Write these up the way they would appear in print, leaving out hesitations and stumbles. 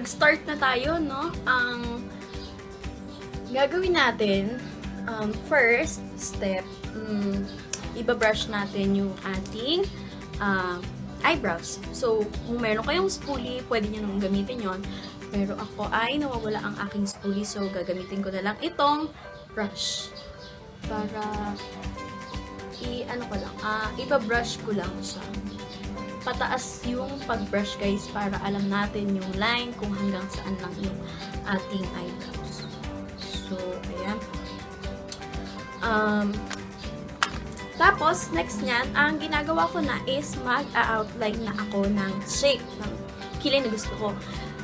mag-start na tayo, no? Ang gagawin natin, first step, ibabrush natin yung ating eyebrows. So, kung meron kayong spoolie, pwede nyo nung gamitin yon. Pero ako ay nawawala ang aking spoolie, so gagamitin ko na lang itong brush. Para ibabrush ko lang siya. Pataas yung pag-brush, guys, para alam natin yung line kung hanggang saan lang yung ating eyebrows. So, ayan. Tapos, next nyan, ang ginagawa ko na is mag-outline na ako ng shape ng kilay na gusto ko.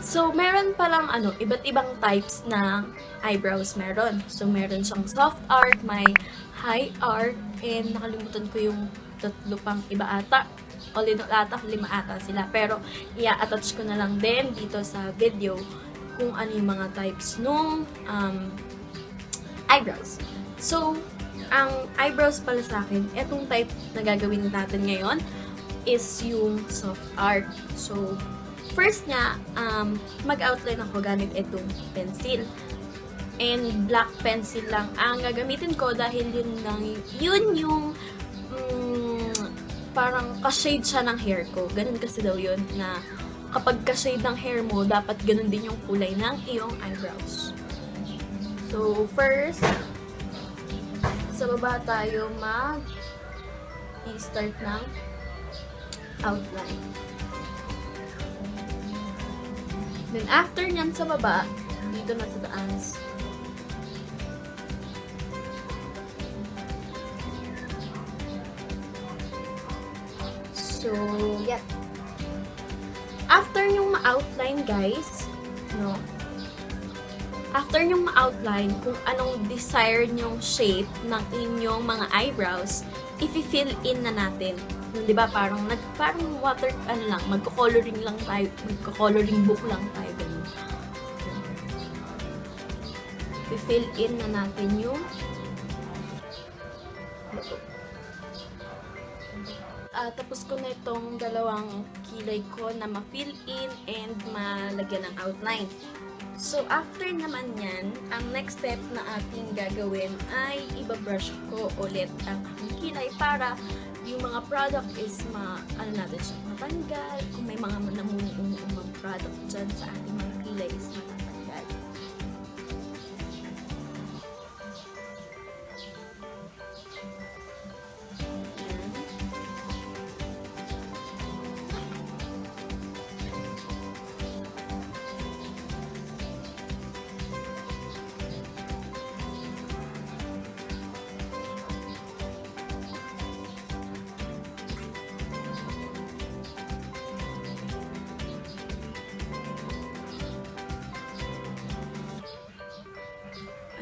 So, meron palang iba't ibang types ng eyebrows meron. So, meron siyang soft arc, may high arc, and nakalimutan ko yung tatlo pang iba ata. O lima ata sila. Pero, i-attach ko na lang din dito sa video kung ano yung mga types nung eyebrows. So, ang eyebrows pala sa akin, etong type na gagawin natin ngayon is yung soft arc. So, first nga, mag-outline ako gamit itong pencil. And black pencil lang ang gagamitin ko dahil yun yung parang ka-shade siya ng hair ko. Ganun kasi daw yun na kapag ka-shade ng hair mo, dapat ganun din yung kulay ng iyong eyebrows. So, first, sa baba tayo mag-i-start ng outline. Then, after nyan sa baba, dito na sa taas. So, yeah. After yung ma-outline, guys, no? After nyong ma-outline kung anong desired nyong shape ng inyong mga eyebrows, i-fill in na natin. Di ba? Parang water, magko-coloring lang tayo, magko-coloring book lang tayo, ganun. I-fill in na natin yung tapos ko na itong dalawang kilay ko na ma-fill in and malagyan ng outline. So, after naman yan, ang next step na ating gagawin ay ibabrush ko ulit ang aking kilay para yung mga product is natin siya matanggal. Kung may mga namumuong product dyan sa ating mga kilay is matatanggal.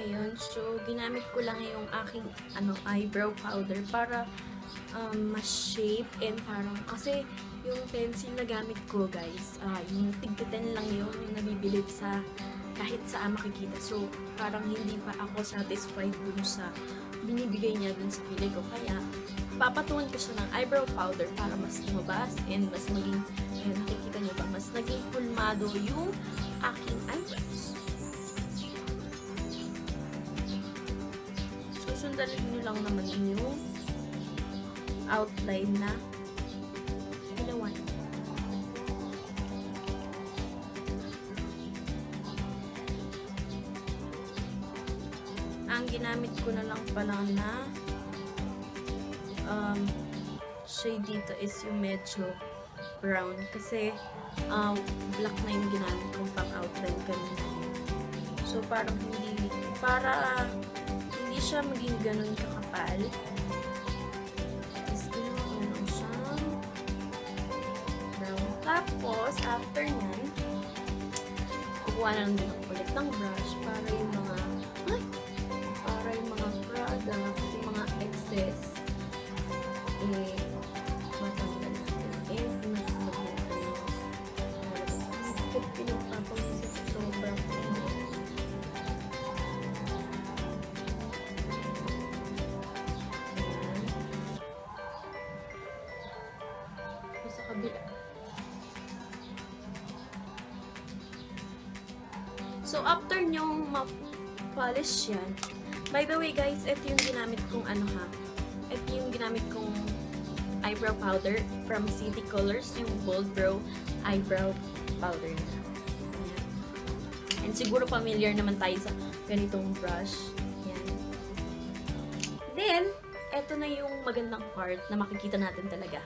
Ayun, so ginamit ko lang yung aking eyebrow powder para ma-shape and parang kasi yung pencil na gamit ko, guys, yung tig-10 lang yun, yung nabibili sa kahit saan makikita. So, parang hindi pa ako satisfied dun sa binibigay niya dun sa kilay ko. Kaya, papatuan ko siya ng eyebrow powder para mas lumabas and mas maging, nakikita niyo ba, mas naging pulmado yung aking eyebrows. Sundalin nyo lang naman yung outline na ilawan. Ang ginamit ko na lang pala na shade dito is yung medyo brown kasi black na yung ginamit kong pang outline kanina. So parang hindi siya maging ganun kakapal. Is ginawa ko lang siyang brown. Tapos, after nyan, kukuha na lang din ako ulit ng brush para yung mga products, yung mga excess, matanggal natin. And, pinagpapagod natin. Pinagpapagod sobrang kabila. So, after nyong ma-polish yan, by the way guys, ito yung ginamit kong ito yung ginamit kong eyebrow powder from City Colors, yung Bold Brow Eyebrow Powder na. Ayan. And siguro familiar naman tayo sa ganitong brush. Ayan. Then, ito na yung magandang part na makikita natin talaga.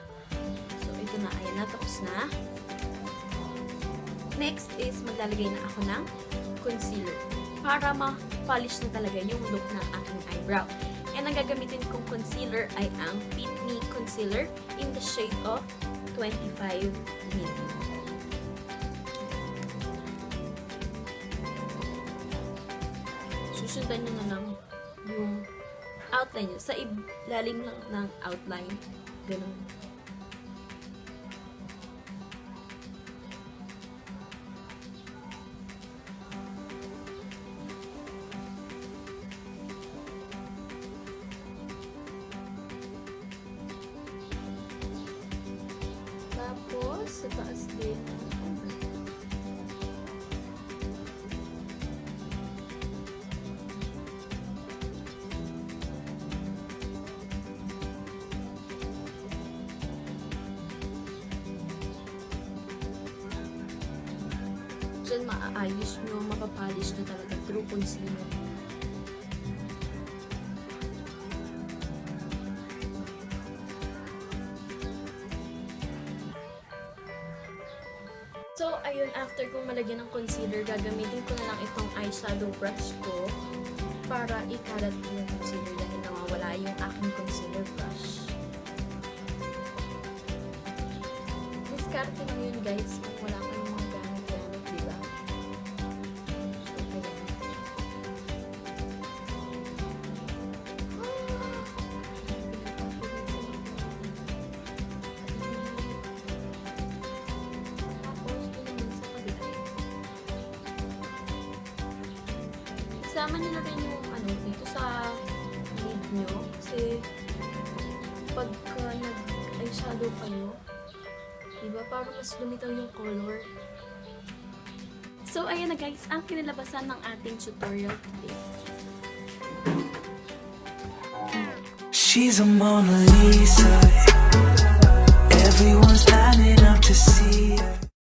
So, ito na. Ayan na. Tapos na. Next is maglalagay na ako ng concealer para ma-polish na talaga yung look ng aking eyebrow. And ang gagamitin kong concealer ay ang Fit Me Concealer in the shade of 25 Mint. Susundan nyo na lang yung outline nyo. Sa ilalim lang ng outline. Ganun. Tapos, sa taas din. Diyan maaayos nyo, mapapolish na talaga through concealer. So, ayun, after kong malagyan ng concealer, gagamitin ko na lang itong eyeshadow brush ko para ikalat ko yung concealer dahil nawawala yung aking concealer brush. Diskarte lang yun guys kung wala kayong mga gamit-gamit, diba? So, ayan. Isama nyo na rin yung dito sa lid nyo kasi pagka nag-eyeshadow kayo, diba, parang mas lumitaw yung color. So, ayan na guys, ang kinalabasan ng ating tutorial today. She's a Mona Lisa. Everyone's lining up to see her.